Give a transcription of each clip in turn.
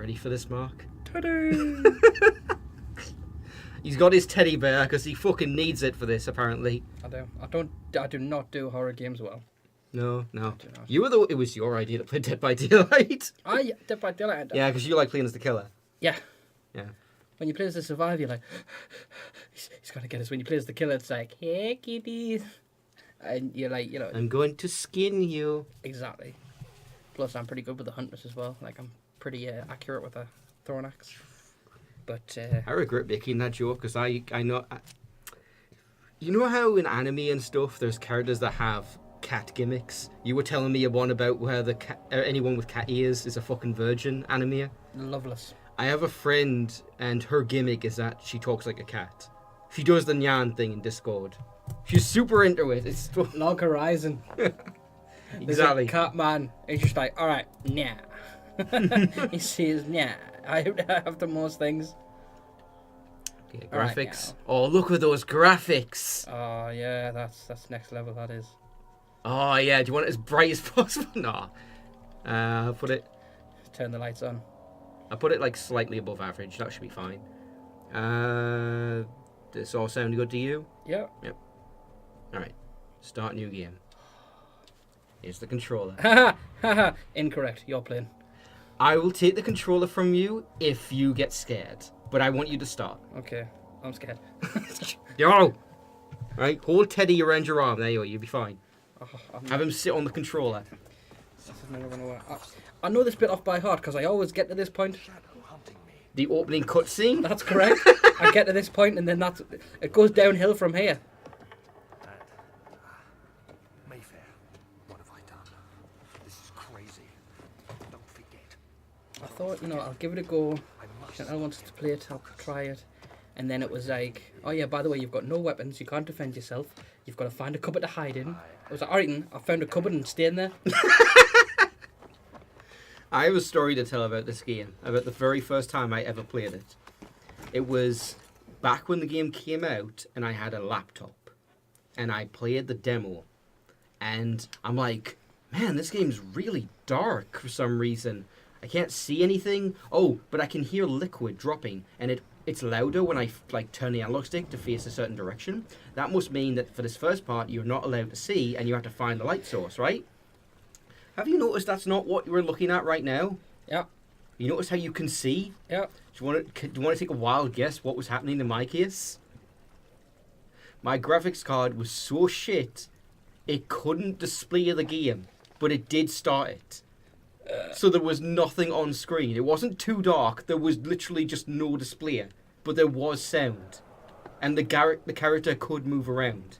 ready for this, Mark? Ta-da! He's got his teddy bear because he fucking needs it for this, apparently. I do not do horror games well. No. do not. It was your idea to play Dead by Daylight. Yeah, Dead by Daylight. Yeah, because you like playing as the killer. Yeah. Yeah. When you play as the survivor, you're like, he's gonna get us. When you play as the killer, it's like, hey, kitties. And you're like, I'm going to skin you. Exactly. Plus, I'm pretty good with the hunters as well. Like, I'm pretty accurate with a throwing axe. But I regret making that joke because I know. You know how in anime and stuff, there's characters that have cat gimmicks. You were telling me one about where the anyone with cat ears is a fucking virgin. Anime. Loveless. I have a friend, and her gimmick is that she talks like a cat. She does the nyan thing in Discord. She's super into it. It's Log Horizon. exactly. There's a cat man. He's just like, all right, nah. He says, nah. I have the most things. Okay, All right, graphics. now. Oh, look at those graphics. Oh yeah, that's next level. That is. Oh yeah. Do you want it as bright as possible? No. I'll put it. Turn the lights on. I'll put it like slightly above average. That should be fine. This all sound good to you? Yeah. Yep. All right. Start new game. Here's the controller. Haha. Incorrect. You're playing. I will take the controller from you if you get scared, but I want you to start. Okay. I'm scared. Yo! Right, hold Teddy around your arm. There you go, you'll be fine. Oh, Have him sit on the controller. This is never gonna work. I know this bit off by heart because I always get to this point. The opening cutscene? That's correct. I get to this point and then it goes downhill from here. Mayfair, what have I done? This is crazy. Don't forget. I thought, I'll give it a go. Chantal wants to play it, I'll try it. And then it was like, oh yeah, by the way, you've got no weapons, you can't defend yourself. You've got to find a cupboard to hide in. I was like, alright then, I found a cupboard and stay in there. I have a story to tell about this game, about the very first time I ever played it. It was back when the game came out and I had a laptop. And I played the demo. And I'm like, man, this game's really dark for some reason. I can't see anything. Oh, but I can hear liquid dropping, and it's louder when I turn the analog stick to face a certain direction. That must mean that for this first part, you're not allowed to see, and you have to find the light source, right? Have you noticed that's not what you're looking at right now? Yeah. You notice how you can see? Yeah. Do you want to take a wild guess what was happening in my case? My graphics card was so shit, it couldn't display the game, but it did start it. So there was nothing on screen. It wasn't too dark. There was literally just no display. But there was sound. And the character could move around.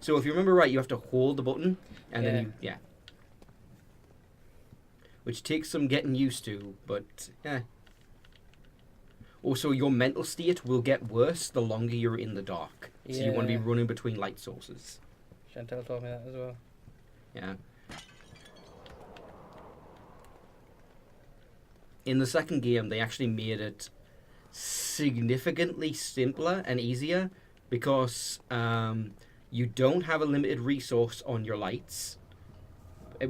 So if you remember right, you have to hold the button. And then you... Which takes some getting used to. But, yeah. Also, your mental state will get worse the longer you're in the dark. So you want to be running between light sources. Chantal told me that as well. Yeah. In the second game, they actually made it significantly simpler and easier because you don't have a limited resource on your lights.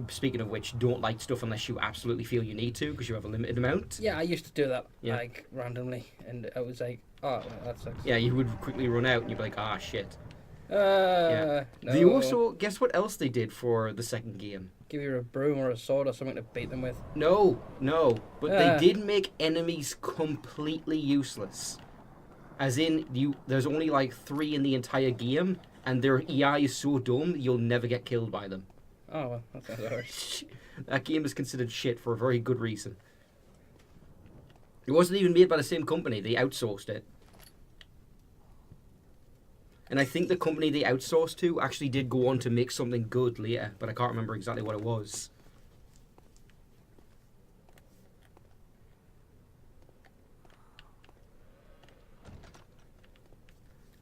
Speaking of which, don't light stuff unless you absolutely feel you need to because you have a limited amount. Yeah, I used to do that, randomly, and I was like, oh, that sucks. Yeah, you would quickly run out and you'd be like, ah, shit. No. They also, guess what else they did for the second game? Give you a broom or a sword or something to beat them with. No, but they did make enemies completely useless. As in, there's only like 3 in the entire game, and their EI is so dumb, you'll never get killed by them. Oh, well, that sounds alright. That game is considered shit for a very good reason. It wasn't even made by the same company, they outsourced it. And I think the company they outsourced to actually did go on to make something good later, but I can't remember exactly what it was.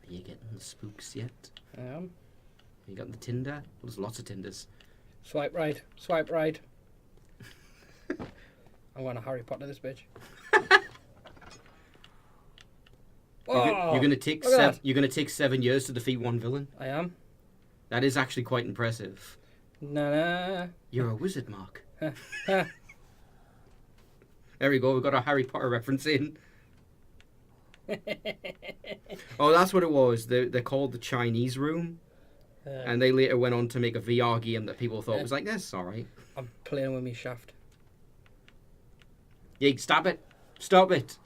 Are you getting the spooks yet? I am. You got the Tinder? Well, there's lots of Tinders. Swipe right. Swipe right. I'm going to Harry Potter this bitch. You're gonna take You're gonna take 7 years to defeat one villain. I am. That is actually quite impressive. Nah. You're a wizard, Mark. There we go. We've got a Harry Potter reference in. Oh, that's what it was. They're called the Chinese Room. And they later went on to make a VR game that people thought was like, this, alright. I'm playing with me shaft. Yeah, stop it. Stop it.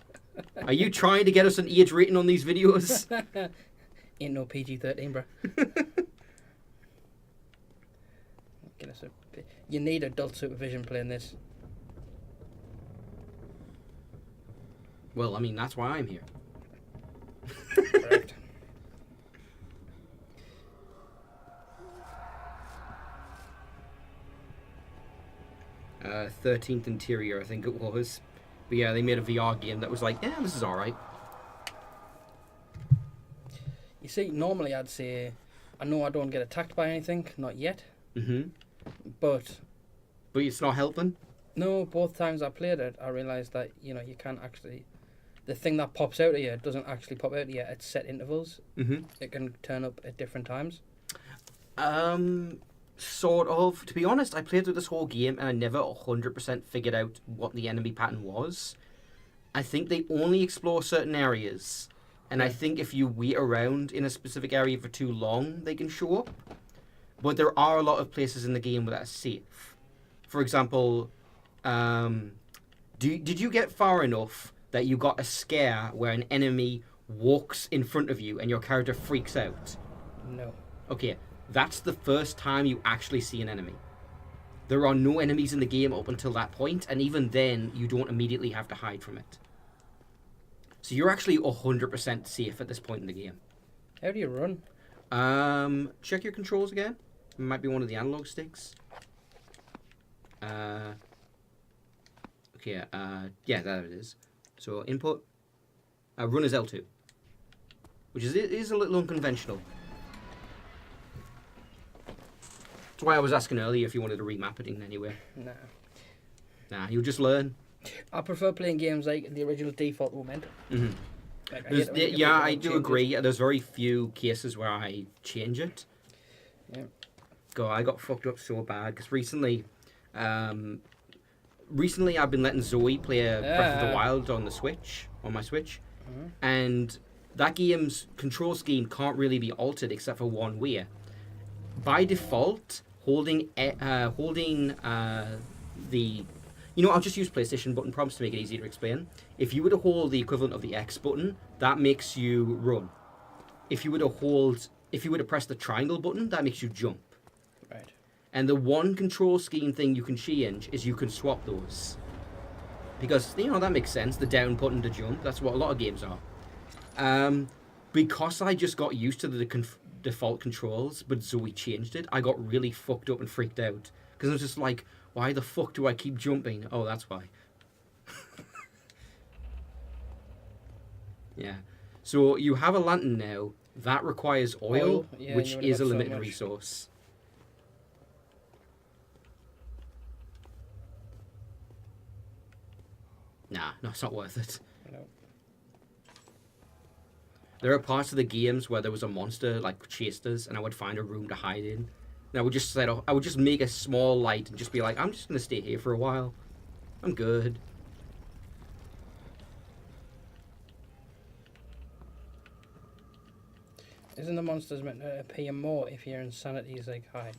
Are you trying to get us an age rating on these videos? Ain't no PG-13, bro. Get us you need adult supervision playing this. Well, I mean, that's why I'm here. Correct. 13th Interior, I think it was. But yeah, they made a VR game that was like, yeah, this is alright. You see, normally I'd say, I know I don't get attacked by anything, not yet. Mm-hmm. But it's not helping? no, both times I played it, I realised that, you can't actually... The thing that pops out of you doesn't actually pop out of you at set intervals. Mm-hmm. It can turn up at different times. Sort of. To be honest, I played through this whole game and I never 100% figured out what the enemy pattern was. I think they only explore certain areas. And I think if you wait around in a specific area for too long, they can show up. But there are a lot of places in the game that are safe. For example, did you get far enough that you got a scare where an enemy walks in front of you and your character freaks out? No. Okay, that's the first time you actually see an enemy. There are no enemies in the game up until that point, and even then, you don't immediately have to hide from it. So you're actually 100% safe at this point in the game. How do you run? Check your controls again. It might be one of the analog sticks. Okay, yeah, there it is. So input, run as L2, which is a little unconventional. That's why I was asking earlier if you wanted to remap it in anywhere. Nah. Nah, you'll just learn. I prefer playing games like the original default moment. Mm-hmm. Like, I hate it when you get Yeah, people I change do it. agree. There's very few cases where I change it. Yeah. God, I got fucked up so bad because recently I've been letting Zoe play Breath of the Wild on my Switch, and that game's control scheme can't really be altered except for one way. By default, holding the... I'll just use PlayStation button prompts to make it easy to explain. If you were to hold the equivalent of the X button, that makes you run. If you were to press the triangle button, that makes you jump. Right. And the one control scheme thing you can change is you can swap those. Because, that makes sense, the down button to jump, that's what a lot of games are. Because I just got used to the default controls, but Zoe changed it, I got really fucked up and freaked out. Because I was just like, why the fuck do I keep jumping? Oh, that's why. Yeah. So you have a lantern now. That requires oil, Yeah, which you only is got a so limited much. resource. Nah, no, it's not worth it. No. There are parts of the games where there was a monster like chased us, and I would find a room to hide in. And I would just make a small light and just be like, I'm just gonna stay here for a while. I'm good. Isn't the monsters meant to appear more if your insanity is like high?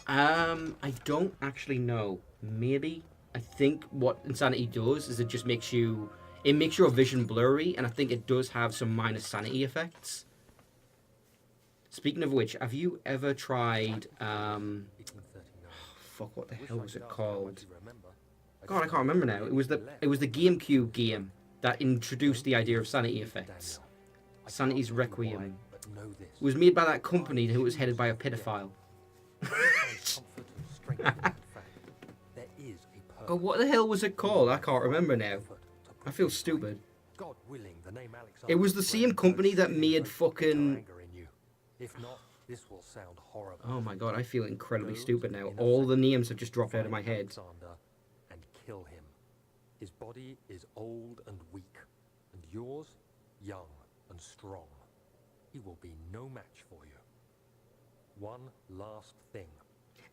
I don't actually know. Maybe. I think what insanity does is it just makes your vision blurry, and I think it does have some minor sanity effects. Speaking of which, have you ever tried fuck, what the hell was it called? God, I can't remember now. It was the GameCube game that introduced the idea of sanity effects. Sanity's Requiem. It was made by that company who was headed by a pedophile. God, what the hell was it called? I can't remember now. I feel stupid. It was the same company that made fucking... If not, this will sound horrible. Oh my god, I feel incredibly stupid now. All the names have just dropped out of my head. Alexander and kill him. His body is old and weak, and yours young and strong. He will be no match for you. One last thing.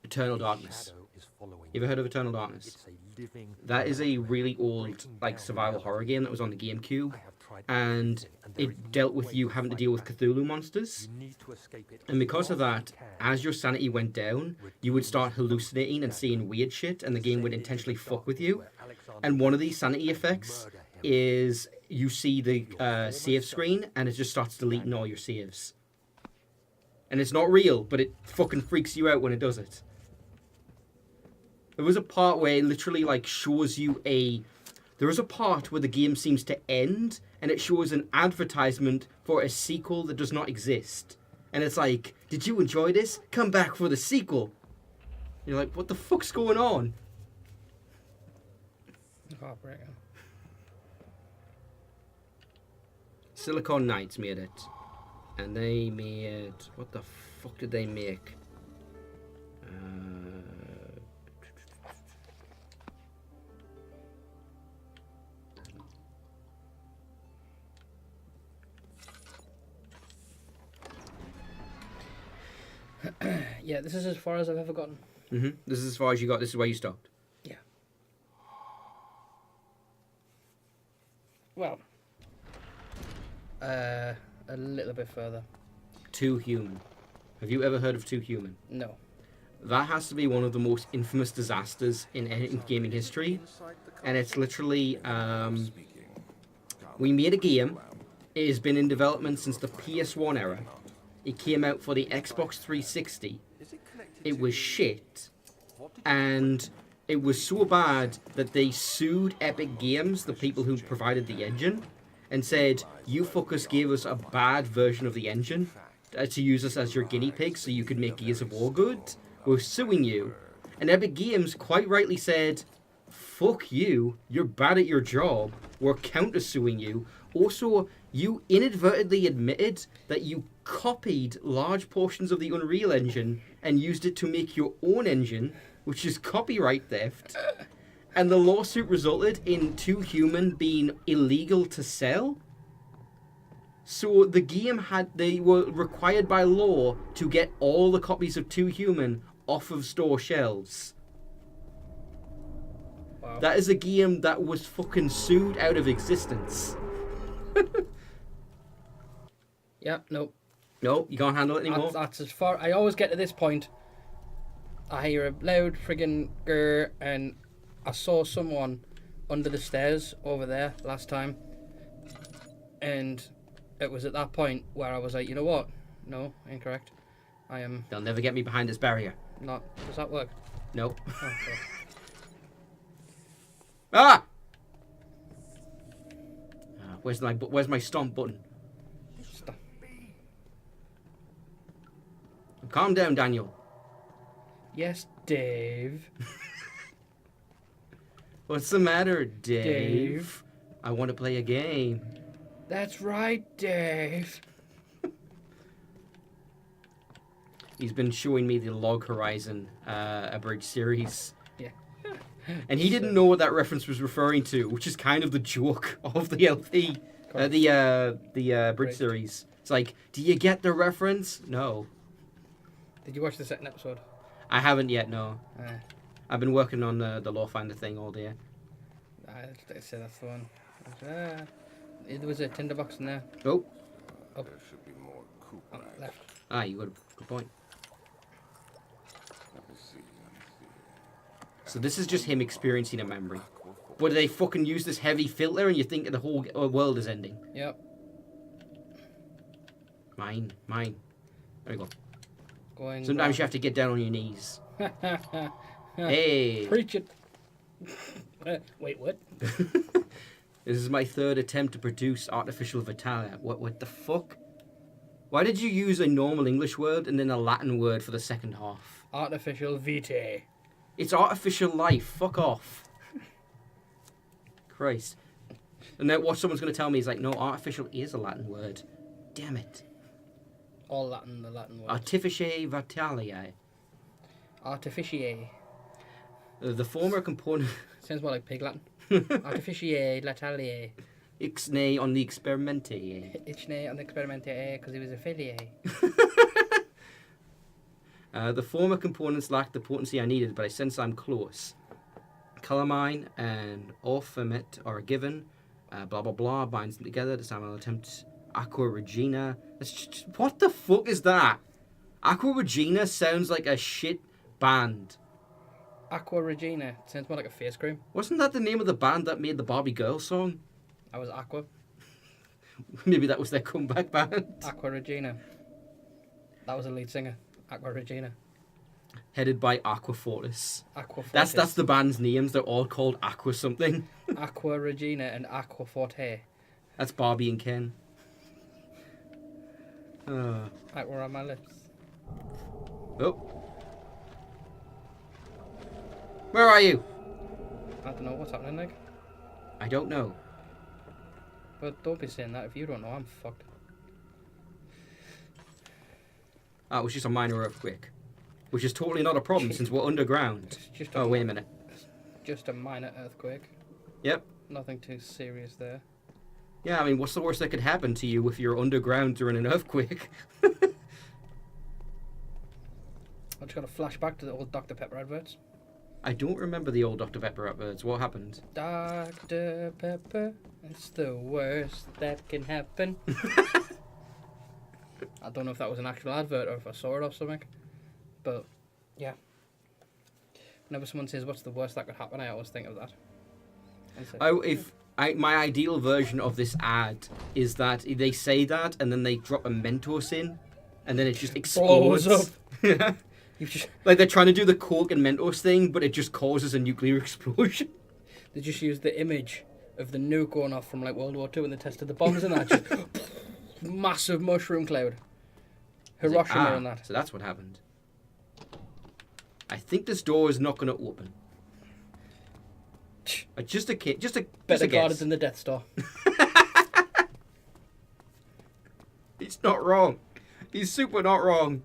Eternal His Darkness. shadow is following You ever heard of Eternal Darkness? It's a living That is a nightmare, really old, breaking like, down survival reality. horror game that was on the GameCube, I have tried and everything, there is it no dealt with way you to having to fight deal with back. Cthulhu monsters. You need to escape it And because of whilst that, you can. as your sanity went down, you would start hallucinating and seeing weird shit, and the game would intentionally fuck with you. And one of these sanity effects is you see the save screen, and it just starts deleting all your saves. And it's not real, but it fucking freaks you out when it does it. There was a part where it literally like shows you there is a part where the game seems to end, and it shows an advertisement for a sequel that does not exist. And it's like, did you enjoy this? Come back for the sequel. You're like, what the fuck's going on? Heartbreaking. Silicon Knights made it. And they made... What the fuck did they make? Yeah, this is as far as I've ever gotten. This is as far as you got. This is where you stopped. Yeah. Well, a little bit further. Too Human. Have you ever heard of Too Human? No. That has to be one of the most infamous disasters in gaming history. And it's literally... we made a game. It has been in development since the PS1 era. It came out for the Xbox 360. It was shit. And it was so bad that they sued Epic Games, the people who provided the engine, and said, you fuckers gave us a bad version of the engine to use us as your guinea pig so you could make Gears of War good. We're suing you. And Epic Games quite rightly said, fuck you, you're bad at your job, we're counter-suing you. Also, you inadvertently admitted that you copied large portions of the Unreal Engine and used it to make your own engine, which is copyright theft. And the lawsuit resulted in Too Human being illegal to sell. So the game they were required by law to get all the copies of Too Human off of store shelves. Wow. That is a game that was fucking sued out of existence. Yeah, no. No, you can't handle it anymore. That's as far... I always get to this point. I hear a loud friggin' grr, and I saw someone under the stairs over there last time. And it was at that point where I was like, you know what? No, incorrect. I am They'll never get me behind this barrier. not... Does that work? Nope. Oh, okay. Ah! Where's my stomp button? Stop. Calm down, Daniel. Yes, Dave. What's the matter, Dave? Dave. I want to play a game. That's right, Dave. He's been showing me the Log Horizon abridged series. Yeah. And he didn't know what that reference was referring to, which is kind of the joke of the LP, the bridge series. It's like, do you get the reference? No. Did you watch the second episode? I haven't yet, no. I've been working on the Lawfinder thing all day. I say that's the one. There was a tinderbox in there. Oh. Up. There should be more coop Oh, bags. left. Ah, you got a good point. Let me see. So this is just him experiencing a memory. But they fucking use this heavy filter and you think the whole world is ending. Yep. Mine. There we go. Going. Sometimes you have to get down on your knees. Hey. Preach it. Wait, what? This is my third attempt to produce artificial vitalia. What the fuck? Why did you use a normal English word and then a Latin word for the second half? Artificial vitae. It's artificial life. Fuck off. Christ. And then what someone's going to tell me is like, no, artificial is a Latin word. Damn it. All Latin, the Latin word. Artificiae vitaliae. Artificiae. The former component... Sounds more like pig Latin. Artificiae lataliae. Ixnay on the experimente. Ichnay on the experimente because he was a filiae. The former components lack the potency I needed, but I sense I'm close. Calamine and Orphemet are given. Blah blah blah binds them together. This time I'll attempt Aqua Regina. What the fuck is that? Aqua Regina sounds like a shit band. Aqua Regina. Sounds more like a face cream. Wasn't that the name of the band that made the Barbie Girl song? That was Aqua. Maybe that was their comeback band. Aqua Regina. That was a lead singer. Aqua Regina. Headed by Aqua Fortis. Aqua Fortis. That's the band's names. They're all called Aqua something. Aqua Regina and Aqua Forte. That's Barbie and Ken. Aqua on my lips. Oh. Where are you? I don't know what's happening, like. I don't know. But don't be saying that. If you don't know, I'm fucked. It was just a minor earthquake. Which is totally not a problem since we're underground. It's just Oh, wait a minute. Just a minor earthquake. Yep. Nothing too serious there. Yeah, I mean, what's the worst that could happen to you if you're underground during an earthquake? I just got a flashback to the old Dr. Pepper adverts. I don't remember the old Dr. Pepper adverts. What happened? Dr. Pepper, it's the worst that can happen. I don't know if that was an actual advert or if I saw it or something. But, yeah. Whenever someone says, what's the worst that could happen, I always think of that. My ideal version of this ad is that they say that and then they drop a Mentos in and then it just explodes. Blows up. Like they're trying to do the Coke and Mentos thing, but it just causes a nuclear explosion. They just use the image of the nuke going off from like World War II when they tested the bombs and that. Just massive mushroom cloud. Hiroshima and that. So that's what happened. I think this door is not going to open. Just a Better guarded guess. than the Death Star. He's not wrong. He's super not wrong.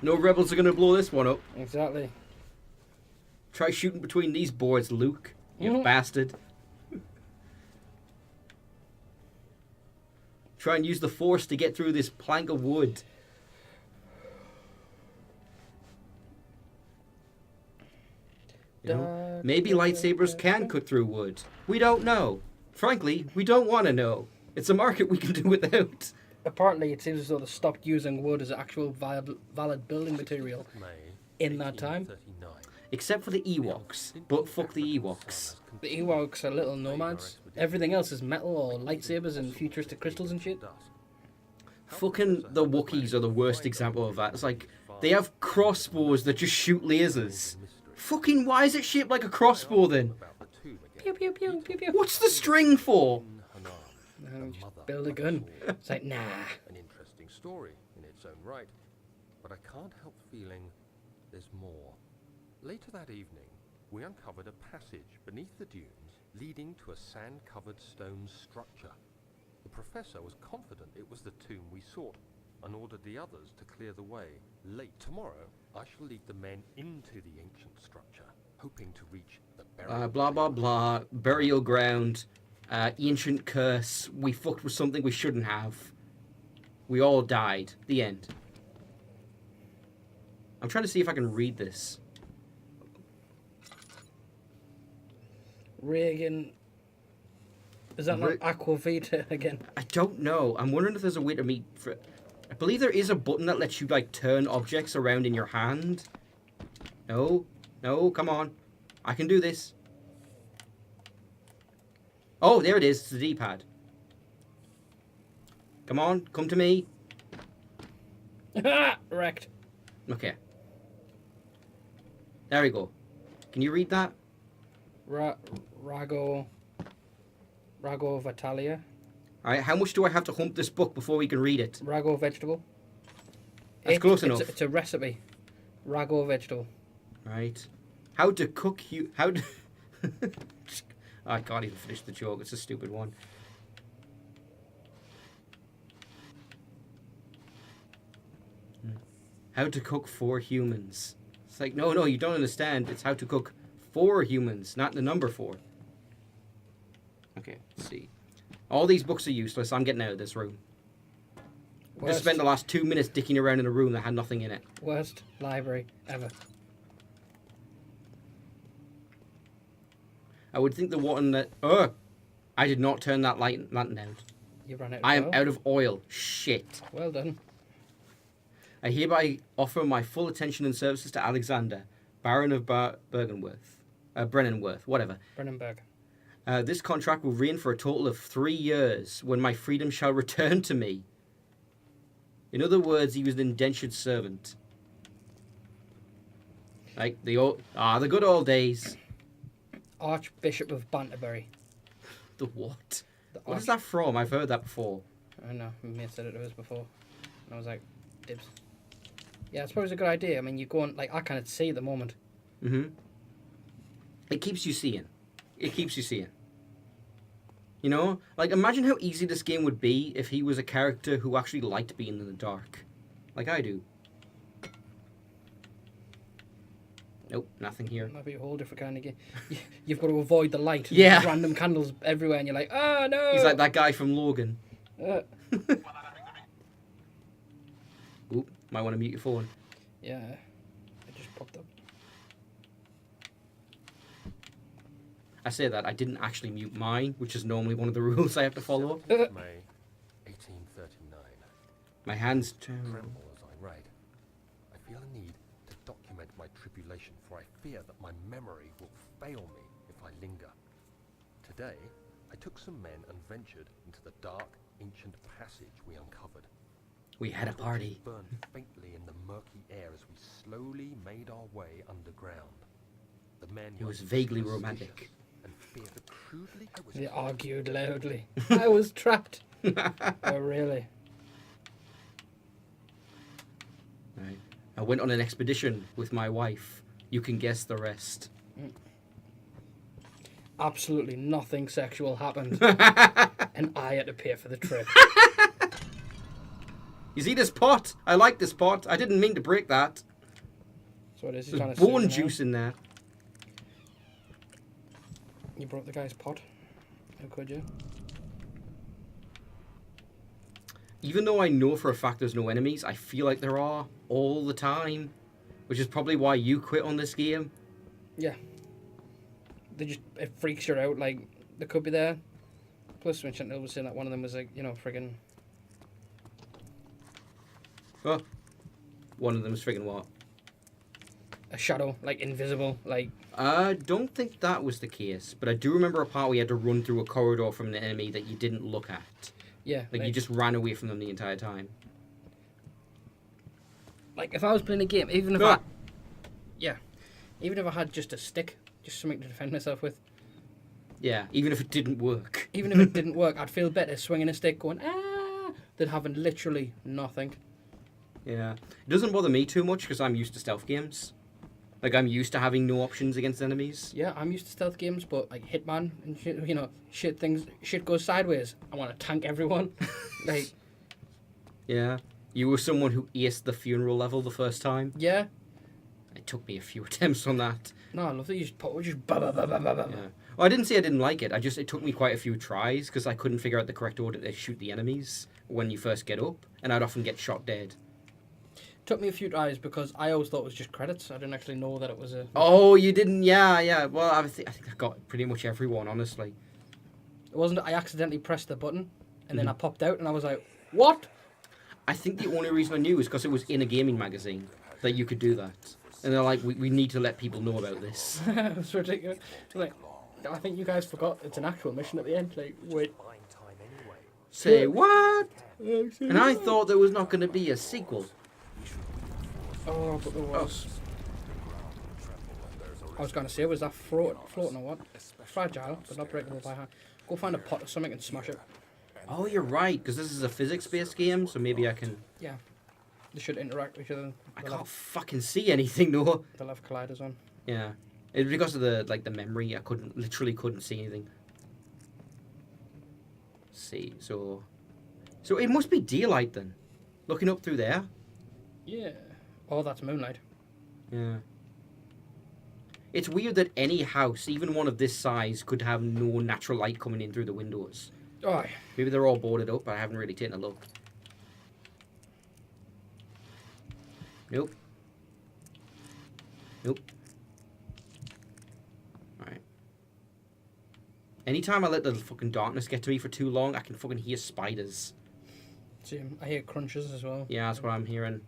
No rebels are going to blow this one up. Exactly. Try shooting between these boards, Luke. You bastard. Try and use the force to get through this plank of wood. You know, maybe lightsabers can cut through wood. We don't know. Frankly, we don't want to know. It's a market we can do without. Apparently, it seems as though they stopped using wood as actual valid building material in that time. Except for the Ewoks. But fuck the Ewoks. The Ewoks are little nomads. Everything else is metal or lightsabers and futuristic crystals and shit. Fucking the Wookiees are the worst example of that. It's like, they have crossbows that just shoot lasers. Fucking why is it shaped like a crossbow then? Pew pew pew pew pew. What's the string for? Just build a gun. It's like, nah. An interesting story in its own right, but I can't help feeling there's more. Later that evening, we uncovered a passage beneath the dunes leading to a sand-covered stone structure. The professor was confident it was the tomb we sought and ordered the others to clear the way. Late tomorrow, I shall lead the men into the ancient structure, hoping to reach the burial Blah blah blah. Burial ground. Ancient curse. We fucked with something we shouldn't have. We all died. The end. I'm trying to see if I can read this. Reagan. Is that not Aqua Vita again? I don't know. I'm wondering if there's a way to meet. I believe there is a button that lets you like turn objects around in your hand. No, come on. I can do this. Oh, there it is. It's the D-pad. Come on, come to me. Wrecked. Okay. There we go. Can you read that? Rago Vitalia. Alright, how much do I have to hump this book before we can read it? Rago vegetable. That's close enough. It's a recipe. Rago vegetable. Right. How to cook how to... I can't even finish the joke. It's a stupid one. How to cook for humans. It's like, no, you don't understand. It's how to cook for humans, not the number 4. Okay, let's see. All these books are useless. I'm getting out of this room. Just spent the last 2 minutes dicking around in a room that had nothing in it. Worst library ever. I would think the one that... Oh! I did not turn that lantern out. You ran out of I am oil? out of oil. Shit. Well done. I hereby offer my full attention and services to Alexander, Baron of Brennenworth, whatever. Brennenberg. This contract will reign for a total of 3 years, when my freedom shall return to me. In other words, he was an indentured servant. Like the good old days. Archbishop of Banterbury. The what? The What is that from? I've heard that before. I don't know. Me had said it to us before. And I was like, dibs. Yeah, it's probably a good idea. I mean, you go on, like, I can't see at the moment. Mm-hmm. It keeps you seeing. It keeps you seeing. You know? Like, imagine how easy this game would be if he was a character who actually liked being in the dark. Like I do. Nope, nothing here. Might be a whole different kind of game. You've got to avoid the light. Yeah. There's random candles everywhere, and you're like, oh, no! He's like that guy from Logan. Oop, might want to mute your phone. Yeah. It just popped up. I say that, I didn't actually mute mine, which is normally one of the rules I have to follow. May 1839. My hands turn. Tremble as I write. I feel a need to document my tribulation, for I fear that my memory will fail me if I linger. Today, I took some men and ventured into the dark, ancient passage we uncovered. We had a party. Burned faintly in the murky air as we slowly made our way underground. The men It were was vaguely superstitious romantic. and feared that crudely I was They argued loudly. I was trapped. Oh, really? Right. I went on an expedition with my wife. You can guess the rest. Absolutely nothing sexual happened. And I had to pay for the trip. You see this pot? I like this pot. I didn't mean to break that. So it is. There's bone juice in there. You broke the guy's pot. How could you? Even though I know for a fact there's no enemies, I feel like there are all the time. Which is probably why you quit on this game. Yeah. It freaks you out, like, they could be there. Plus, when Chantel was saying that one of them was like, you know, friggin'... Oh. One of them is friggin' what? a shadow, like invisible, like... I don't think that was the case, but I do remember a part where you had to run through a corridor from an enemy that you didn't look at. Yeah. Like you just ran away from them the entire time. Like, if I was playing a game, even if Ah. even if I had just a stick, just something to defend myself with, Yeah, even if it didn't work. even if it didn't work, I'd feel better swinging a stick going, than having literally nothing. Yeah. It doesn't bother me too much because I'm used to stealth games. Like, I'm used to having no options against enemies. Yeah, I'm used to stealth games, but like Hitman and shit, you know, shit goes sideways. I want to tank everyone. Like, Yeah. You were someone who aced the funeral level the first time. yeah. It took me a few attempts on that. No, I love that you just put, just ba ba ba ba ba ba. Yeah. Well, I didn't say I didn't like it. It took me quite a few tries because I couldn't figure out the correct order to shoot the enemies when you first get up, and I'd often get shot dead. Took me a few tries because I always thought it was just credits. I didn't actually know that it was a... Oh, you didn't? Yeah. Well, I think I got pretty much everyone, honestly. It wasn't... I accidentally pressed the button, and then I popped out, and I was like, what? I think the only reason I knew is because it was in a gaming magazine that you could do that. And they're like, we need to let people know about this. It was ridiculous. Like, I think you guys forgot it's an actual mission at the end. Like, wait. Say what? And I thought there was not going to be a sequel. Oh, but there was. I was going to say, was that floating or what? Fragile, but not breakable by hand. Go find a pot or something and smash it. Oh, you're right, because this is a physics-based game, so maybe I can... Yeah. They should interact with each other. I can't fucking see anything, though. They'll have colliders on. Yeah. It's because of the memory, I literally couldn't see anything. Let's see, so it must be daylight then. Looking up through there. Yeah. Oh, that's moonlight. Yeah. It's weird that any house, even one of this size, could have no natural light coming in through the windows. Oh, Maybe they're all boarded up, but I haven't really taken a look. Nope. Nope. Alright. Anytime I let the fucking darkness get to me for too long, I can fucking hear spiders. Same. I hear crunches as well. Yeah, that's what I'm hearing.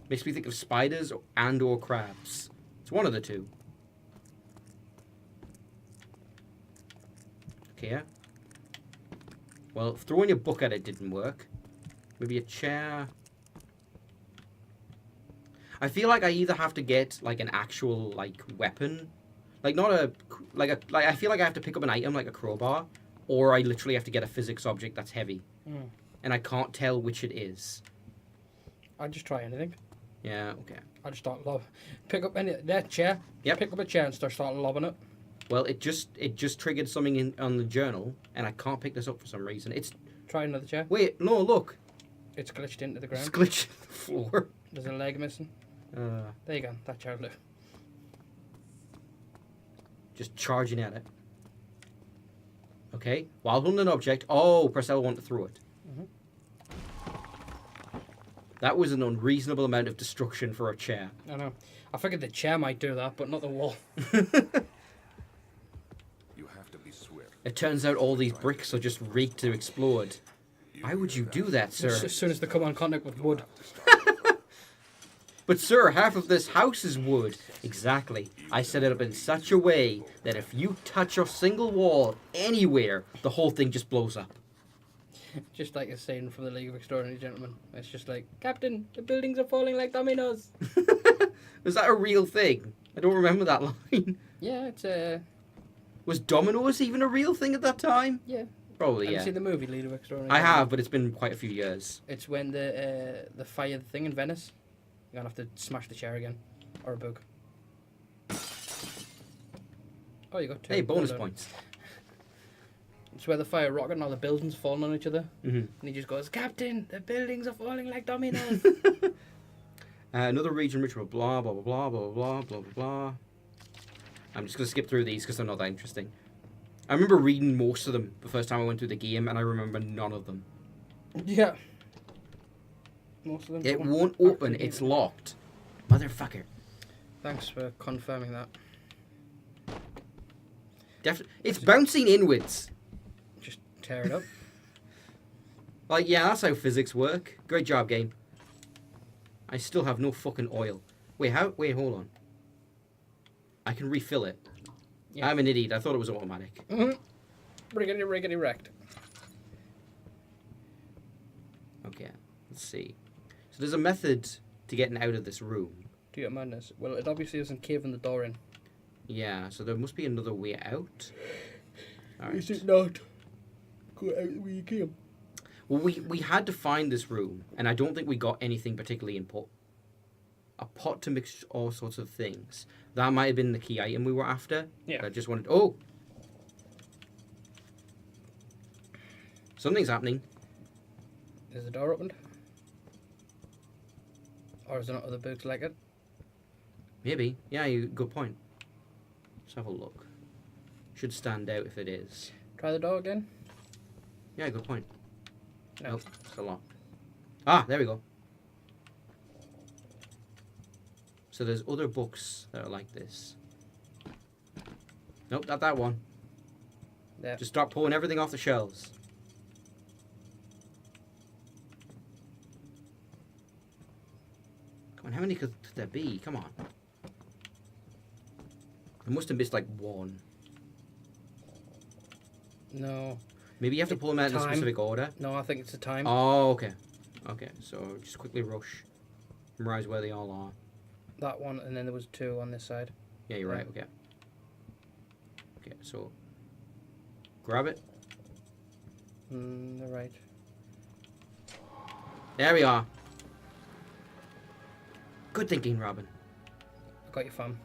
Makes me think of spiders and or crabs. It's one of the two. Okay. Well, throwing your book at it didn't work. Maybe a chair. I feel like I either have to get like an actual like weapon, like not a like I feel like I have to pick up an item like a crowbar, or I literally have to get a physics object that's heavy, and I can't tell which it is. I'd just try anything. Yeah. Okay. I just start pick up that chair. Yep. Pick up a chair and start lobbing it. Well, it just triggered something on the journal, and I can't pick this up for some reason. It's Try another chair. wait, no, look, It's glitched into the it's ground. glitched in the floor. There's a leg missing. There you go. That chair will do. Just charging at it. Okay, while holding an object. Oh, press L1 to throw it. That was an unreasonable amount of destruction for a chair. I know. I figured the chair might do that, but not the wall. You have to be swift. It turns out all these bricks are just rigged to explode. Why would you do that, sir? As soon as they come on contact with wood. But sir, half of this house is wood. Exactly. I set it up in such a way that if you touch a single wall anywhere, the whole thing just blows up. Just like a scene from the League of Extraordinary Gentlemen. It's just like, Captain, the buildings are falling like dominoes. Was that a real thing? I don't remember that line. Yeah, it's Was dominoes even a real thing at that time? yeah. Probably, Have yeah. you seen the movie League of Extraordinary I Gentlemen? have, but it's been quite a few years. It's when the fire thing in Venice. You're gonna have to smash the chair again. Or a book. Oh, you got two. Hey, bonus Well done. points. It's where the fire rocket and all the buildings falling on each other. Mm-hmm. And he just goes, Captain, the buildings are falling like dominoes. Another region ritual, blah, blah, blah, blah, blah, blah, blah, blah, blah. I'm just going to skip through these because they're not that interesting. I remember reading most of them the first time I went through the game, and I remember none of them. Yeah. Most of them. It don't won't actually open, get it's it. locked. Motherfucker. Thanks for confirming that. It's bouncing inwards. Just tear it up. Like, yeah, that's how physics work. Great job, game. I still have no fucking oil. Wait, wait, hold on. I can refill it. Yeah. I'm an idiot. I thought it was automatic. Riggedy wrecked. Okay, let's see. So there's a method to getting out of this room. Do you get madness? Well, it obviously isn't caving the door in. Yeah, so there must be another way out. Alright. Is it not? Go out where you came. Well, we had to find this room, and I don't think we got anything particularly important. A pot to mix all sorts of things. That might have been the key item we were after. Yeah. I just wanted... Oh! Something's happening. Is the door opened? Or is there not other bugs like it? Maybe. Yeah, good point. Let's have a look. Should stand out if it is. Try the door again? Yeah, good point. No. Nope, still locked. Ah, there we go. So there's other books that are like this. Nope, not that one. Yeah. Just start pulling everything off the shelves. Come on, how many could there be? Come on. I must have missed like one. No. Maybe you have to pull them out in a Time. specific order. No, I think it's the time. Oh, okay. Okay, so just quickly rush. Memorize where they all are. That one, and then there was two on this side. Yeah, you're Yeah. right, okay. Okay, so grab it. The right. There we are. Good thinking, Robin. I got you, fam.